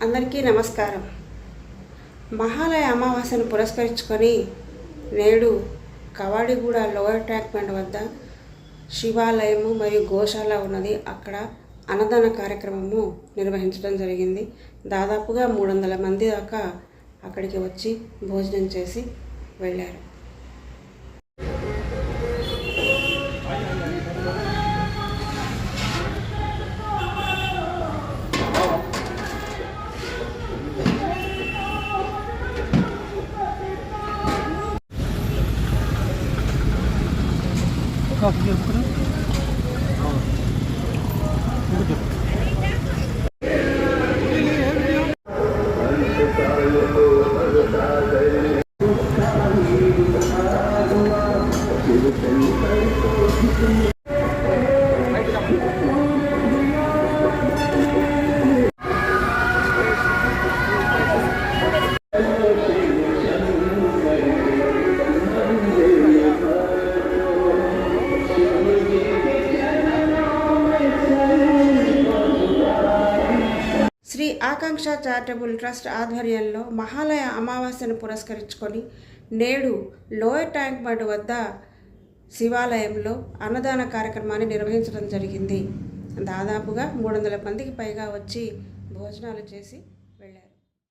అందరికీ నమస్కారం. మహాలయ అమావాస్యను పురస్కరించుకొని నేడు కవాడిగూడ లోయర్ ట్యాంక్ బండ్ వద్ద శివాలయము మరియు గోశాల ఉన్నది. అక్కడ అన్నదాన కార్యక్రమము నిర్వహించడం జరిగింది. దాదాపుగా 300 మంది దాకా అక్కడికి వచ్చి భోజనం చేసి వెళ్ళారు. శ్రీ ఆకాంక్ష చారిటబుల్ ట్రస్ట్ ఆధ్వర్యంలో మహాలయ అమావాస్యను పురస్కరించుకొని నేడు లోయర్ ట్యాంక్ బండ్ వద్ద శివాలయంలో అన్నదాన కార్యక్రమాన్ని నిర్వహించడం జరిగింది. దాదాపుగా 300 మందికి పైగా వచ్చి భోజనాలు చేసి